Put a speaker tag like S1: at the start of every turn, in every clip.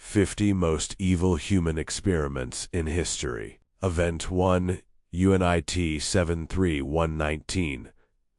S1: 50 Most Evil Human Experiments in History. Event 1, UNIT 73119,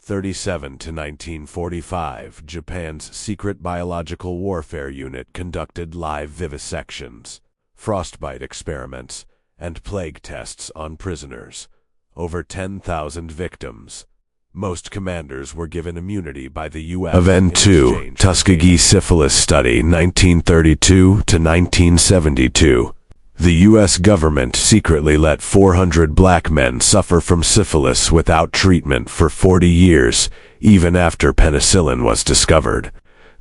S1: 37 to 1945, Japan's secret biological warfare unit conducted live vivisections, frostbite experiments, and plague tests on prisoners. Over 10,000 victims. Most commanders were given immunity by the U.S. Event 2, Tuskegee Syphilis Study 1932 to 1972. The U.S. government secretly let 400 black men suffer from syphilis without treatment for 40 years, even after penicillin was discovered.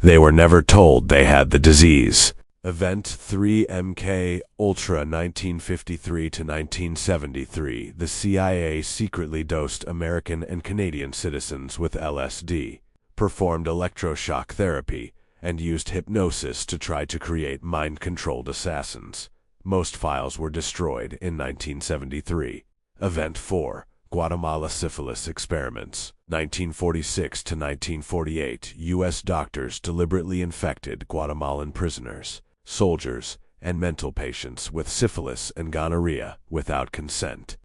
S1: They were never told they had the disease. Event 3 MK Ultra 1953 to 1973. The CIA secretly dosed American and Canadian citizens with LSD, performed electroshock therapy, and used hypnosis to try to create mind-controlled assassins. Most files were destroyed in 1973. Event 4 Guatemala Syphilis Experiments 1946 to 1948. U.S. doctors deliberately infected Guatemalan prisoners, soldiers, and mental patients with syphilis and gonorrhea without consent.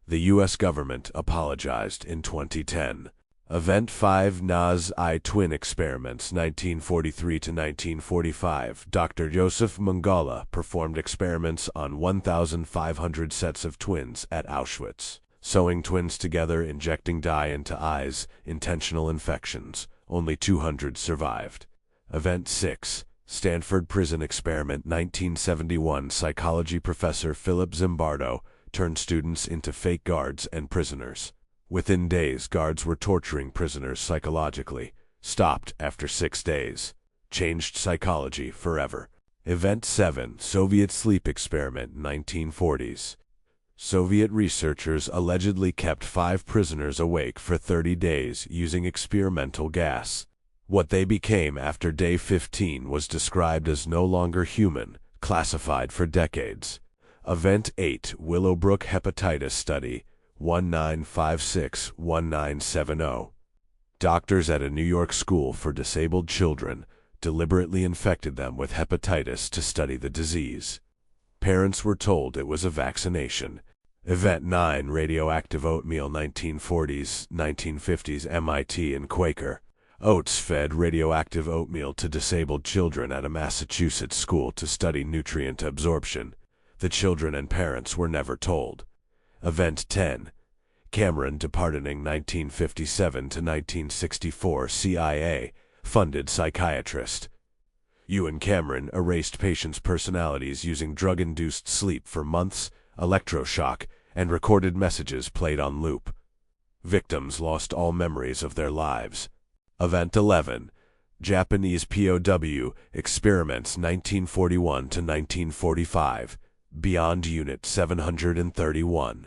S1: The U.S. government apologized in 2010. Event 5 Nas-I Twin Experiments 1943 to 1945. Dr. Joseph Mengele performed experiments on 1,500 sets of twins at Auschwitz. Sewing twins together, injecting dye into eyes, intentional infections. Only 200 survived. Event 6 Stanford Prison Experiment 1971. Psychology professor Philip Zimbardo turned students into fake guards and prisoners. Within days, guards were torturing prisoners psychologically. Stopped after 6 days. Changed psychology forever. Event 7 Soviet Sleep Experiment 1940s. Soviet researchers allegedly kept 5 prisoners awake for 30 days using experimental gas. What they became after day 15 was described as no longer human, classified for decades. Event 8 Willowbrook Hepatitis Study 1956-1970. Doctors at a New York school for disabled children deliberately infected them with hepatitis to study the disease. Parents were told it was a vaccination. Event 9 Radioactive Oatmeal 1940s-1950s. MIT and Quaker Oats fed radioactive oatmeal to disabled children at a Massachusetts school to study nutrient absorption. The children and parents were never told. Event 10 Cameron departing 1957 to 1964. CIA-funded psychiatrist. Ewan Cameron erased patients' personalities using drug-induced sleep for months, electroshock, and recorded messages played on loop. Victims lost all memories of their lives. Event 11 Japanese POW Experiments 1941 to 1945. Beyond Unit 731.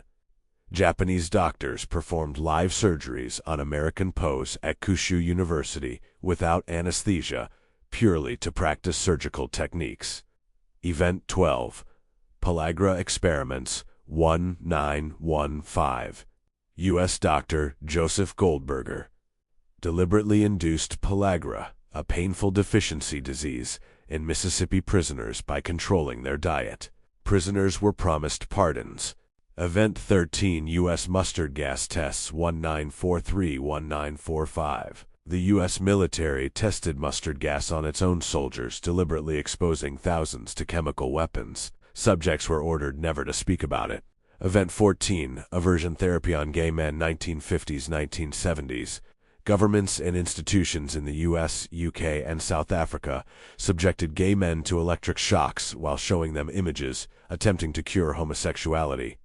S1: Japanese doctors performed live surgeries on American POWs at Kyushu University without anesthesia, purely to practice surgical techniques. Event 12 Pellagra Experiments 1915. U.S. Dr. Joseph Goldberger deliberately induced pellagra, a painful deficiency disease, in Mississippi prisoners by controlling their diet. Prisoners were promised pardons. Event 13 U.S. Mustard Gas Tests 1943-1945. The U.S. military tested mustard gas on its own soldiers, deliberately exposing thousands to chemical weapons. Subjects were ordered never to speak about it. Event 14 Aversion Therapy on Gay Men 1950s-1970s. Governments and institutions in the U.S., UK, and South Africa subjected gay men to electric shocks while showing them images, attempting to cure homosexuality.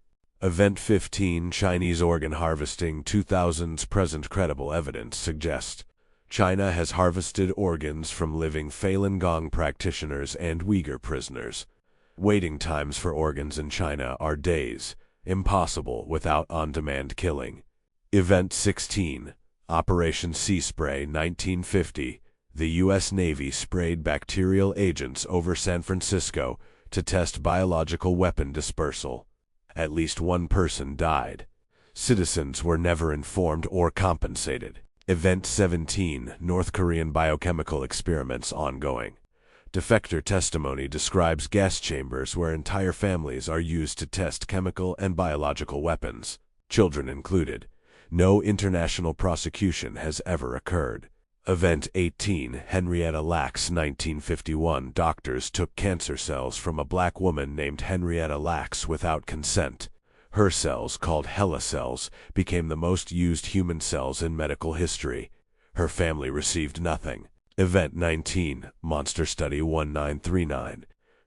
S1: Event 15 Chinese Organ Harvesting 2000s. Present credible evidence suggests China has harvested organs from living Falun Gong practitioners and Uyghur prisoners. Waiting times for organs in China are days, impossible without on-demand killing. Event 16 Operation Sea Spray 1950. The U.S. Navy sprayed bacterial agents over San Francisco to test biological weapon dispersal. At least one person died. Citizens were never informed or compensated. Event 17 North Korean biochemical experiments ongoing. Defector testimony describes gas chambers where entire families are used to test chemical and biological weapons, children included. No international prosecution has ever occurred. Event 18, Henrietta Lacks, 1951. Doctors took cancer cells from a black woman named Henrietta Lacks without consent. Her cells, called HeLa cells, became the most used human cells in medical history. Her family received nothing. Event 19, Monster Study 1939.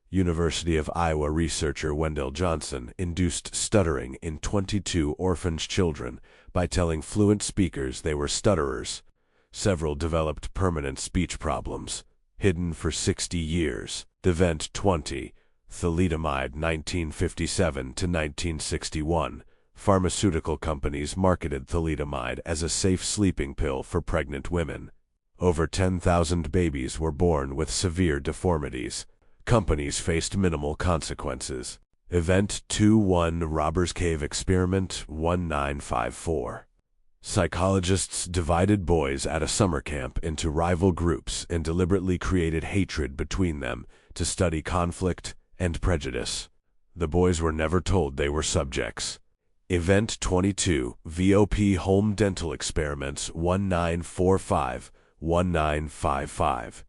S1: University of Iowa researcher Wendell Johnson induced stuttering in 22 orphaned children by telling fluent speakers they were stutterers. Several developed permanent speech problems, hidden for 60 years. Event 20, thalidomide 1957 to 1961. Pharmaceutical companies marketed thalidomide as a safe sleeping pill for pregnant women. Over 10,000 babies were born with severe deformities. Companies faced minimal consequences. Event 21, Robbers Cave Experiment 1954. Psychologists divided boys at a summer camp into rival groups and deliberately created hatred between them to study conflict and prejudice. The boys were never told they were subjects. Event 22, VOP Home Dental Experiments 1945-1955.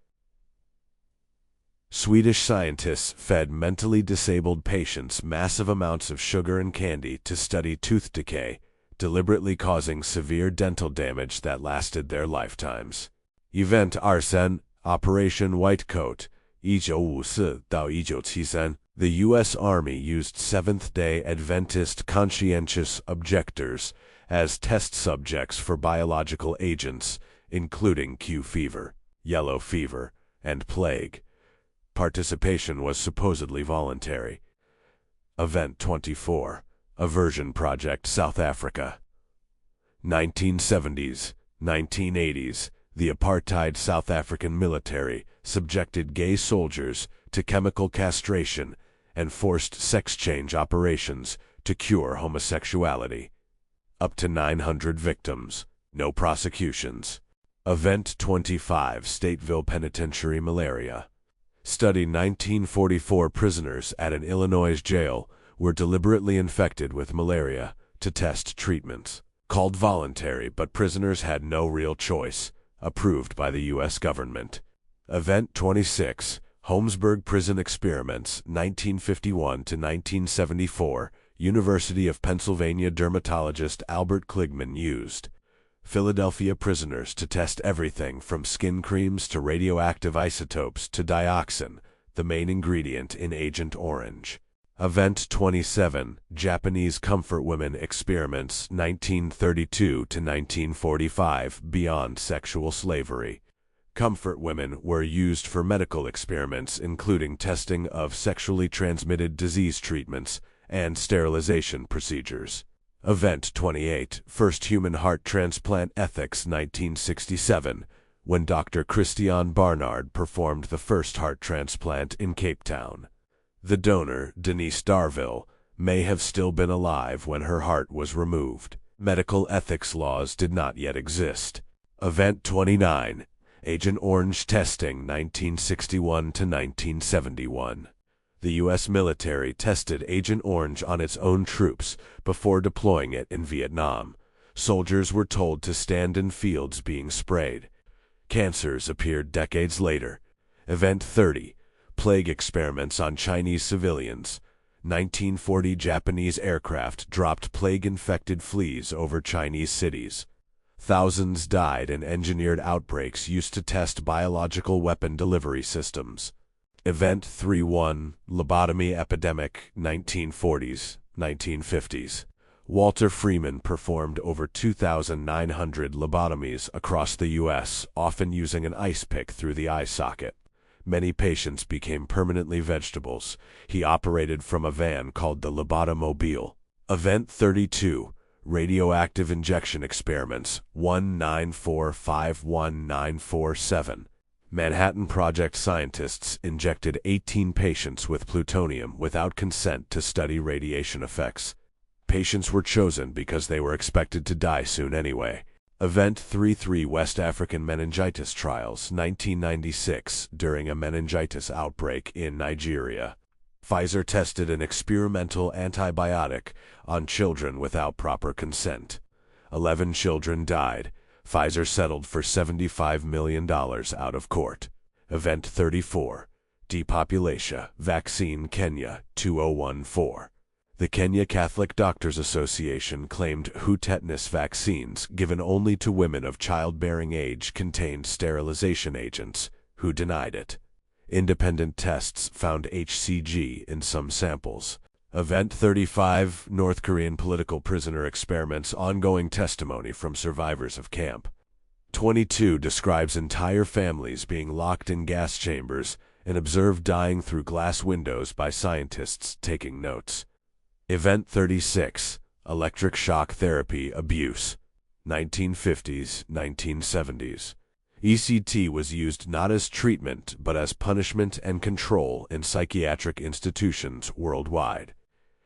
S1: Swedish scientists fed mentally disabled patients massive amounts of sugar and candy to study tooth decay, deliberately causing severe dental damage that lasted their lifetimes. Event Arsen, Operation White Coat, 1954到1973. The U.S. Army used Seventh-day Adventist conscientious objectors as test subjects for biological agents, including Q fever, yellow fever, and plague. Participation was supposedly voluntary. Event 24, Aversion Project South Africa. 1970s, 1980s, the apartheid South African military subjected gay soldiers to chemical castration and forced sex change operations to cure homosexuality. Up to 900 victims, no prosecutions. Event 25, Stateville Penitentiary Malaria. Study 1944 prisoners at an Illinois jail were deliberately infected with malaria to test treatments. Called voluntary, but prisoners had no real choice. Approved by the U.S. government. Event 26, Holmesburg Prison Experiments, 1951 to 1974. University of Pennsylvania dermatologist Albert Kligman used Philadelphia prisoners to test everything from skin creams to radioactive isotopes to dioxin, the main ingredient in Agent Orange. Event 27, Japanese Comfort Women Experiments 1932 to 1945, beyond sexual slavery. Comfort women were used for medical experiments including testing of sexually transmitted disease treatments and sterilization procedures. Event 28, First Human Heart Transplant Ethics 1967, when Dr. Christiaan Barnard performed the first heart transplant in Cape Town. The donor, Denise Darville, may have still been alive when her heart was removed. Medical ethics laws did not yet exist. Event 29, Agent Orange Testing 1961 to 1971. The U.S. military tested Agent Orange on its own troops before deploying it in Vietnam. Soldiers were told to stand in fields being sprayed. Cancers appeared decades later. Event 30, Plague experiments on Chinese civilians. 1940 Japanese aircraft dropped plague-infected fleas over Chinese cities. Thousands died in engineered outbreaks used to test biological weapon delivery systems. Event 31, Lobotomy Epidemic, 1940s, 1950s. Walter Freeman performed over 2,900 lobotomies across the U.S., often using an ice pick through the eye socket. Many patients became permanently vegetables. He operated from a van called the Lobotomobile. Event 32, Radioactive Injection Experiments, 1945-1947. Manhattan Project scientists injected 18 patients with plutonium without consent to study radiation effects. Patients were chosen because they were expected to die soon anyway. Event 33 West African meningitis trials 1996 during a meningitis outbreak in Nigeria. Pfizer tested an experimental antibiotic on children without proper consent. 11 children died. Pfizer settled for $75 million out of court. Event 34 Depopulation Vaccine Kenya 2014. The Kenya Catholic Doctors Association claimed tetanus vaccines given only to women of childbearing age contained sterilization agents. WHO denied it. Independent tests found HCG in some samples. Event 35 North Korean political prisoner experiments ongoing testimony from survivors of Camp 22 describes entire families being locked in gas chambers and observed dying through glass windows by scientists taking notes. Event 36 Electric shock therapy abuse 1950s, 1970s. ECT was used not as treatment but as punishment and control in psychiatric institutions worldwide.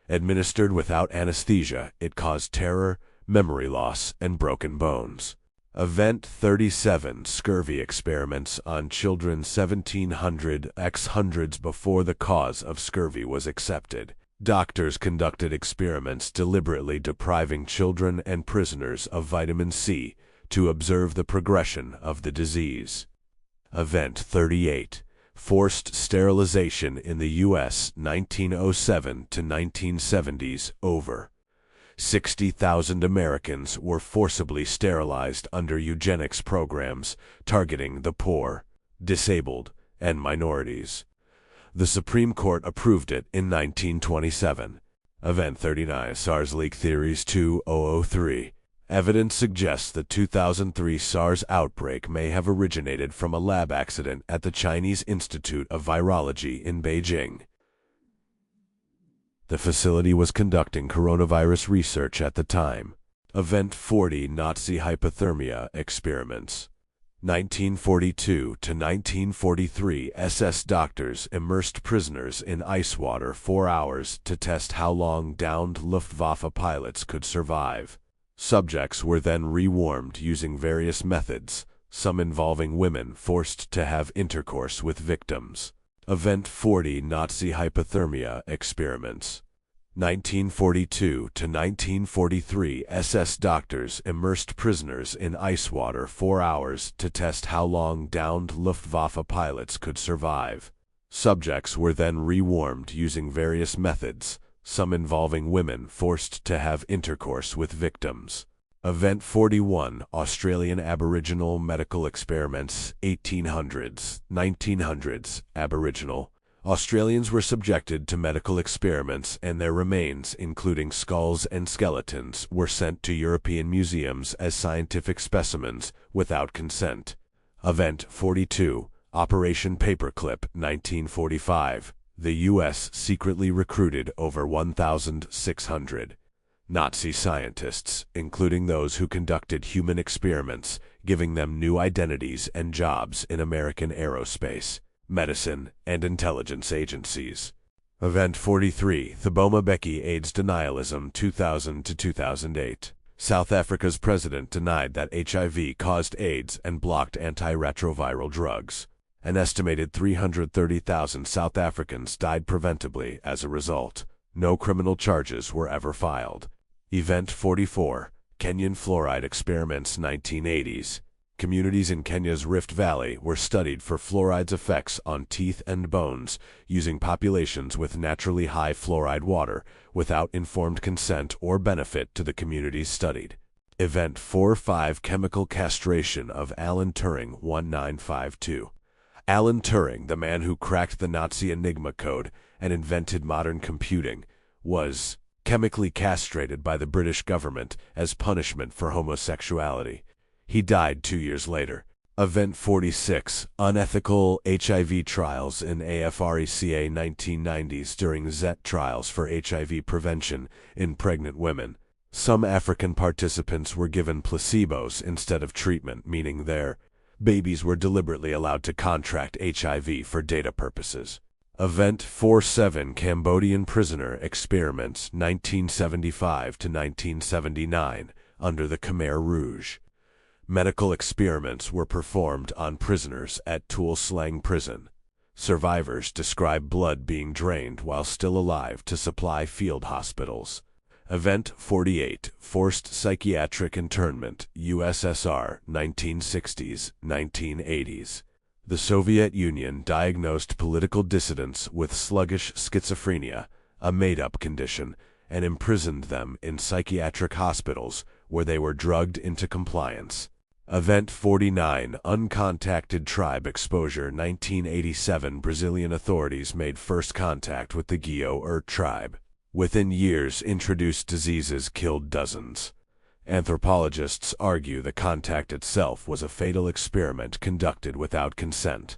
S1: Administered without anesthesia, it caused terror, memory loss, and broken bones. Event 37 Scurvy experiments on children 1700 x hundreds before the cause of scurvy was accepted. Doctors conducted experiments deliberately depriving children and prisoners of vitamin C to observe the progression of the disease. Event 38 Forced sterilization in the U.S. 1907 to 1970s over. 60,000 Americans were forcibly sterilized under eugenics programs targeting the poor, disabled, and minorities. The Supreme Court approved it in 1927. Event 39 SARS leak theories 2003. Evidence suggests the 2003 SARS outbreak may have originated from a lab accident at the Chinese Institute of Virology in Beijing. The facility was conducting coronavirus research at the time. Event 40 Nazi hypothermia experiments. 1942 to 1943 SS doctors immersed prisoners in ice water 4 hours to test how long downed Luftwaffe pilots could survive. Subjects were then rewarmed using various methods, some involving women forced to have intercourse with victims. Event 40 Nazi hypothermia experiments. 1942 to 1943 SS doctors immersed prisoners in ice water 4 hours to test how long downed Luftwaffe pilots could survive. Subjects were then rewarmed using various methods, some involving women forced to have intercourse with victims. Event 41 Australian Aboriginal medical experiments 1800s, 1900s, Aboriginal. Australians were subjected to medical experiments and their remains, including skulls and skeletons, were sent to European museums as scientific specimens without consent. Event 42 Operation Paperclip 1945. The U.S. secretly recruited over 1,600 Nazi scientists, including those who conducted human experiments, giving them new identities and jobs in American aerospace, medicine, and intelligence agencies. Event 43 Thabo Mbeki AIDS Denialism 2000 to 2008. South Africa's president denied that HIV caused AIDS and blocked antiretroviral drugs. An estimated 330,000 South Africans died preventably as a result. No criminal charges were ever filed. Event 44 Kenyan fluoride experiments 1980s. Communities in Kenya's Rift Valley were studied for fluoride's effects on teeth and bones using populations with naturally high fluoride water without informed consent or benefit to the communities studied. Event 45 Chemical castration of Alan Turing 1952. Alan Turing, the man who cracked the Nazi Enigma code and invented modern computing, was chemically castrated by the British government as punishment for homosexuality. He died 2 years later. Event 46 Unethical HIV trials in AFRECA 1990s during ZET trials for HIV prevention in pregnant women. Some African participants were given placebos instead of treatment, meaning their babies were deliberately allowed to contract HIV for data purposes. Event 47 Cambodian prisoner experiments 1975 to 1979 under the Khmer Rouge. Medical experiments were performed on prisoners at Tuol Prison. Survivors describe blood being drained while still alive to supply field hospitals. Event 48, Forced Psychiatric Internment, USSR, 1960s, 1980s. The Soviet Union diagnosed political dissidents with sluggish schizophrenia, a made-up condition, and imprisoned them in psychiatric hospitals where they were drugged into compliance. Event 49, Uncontacted Tribe Exposure, 1987. Brazilian authorities made first contact with the Guio tribe. Within years, introduced diseases killed dozens. Anthropologists argue the contact itself was a fatal experiment conducted without consent.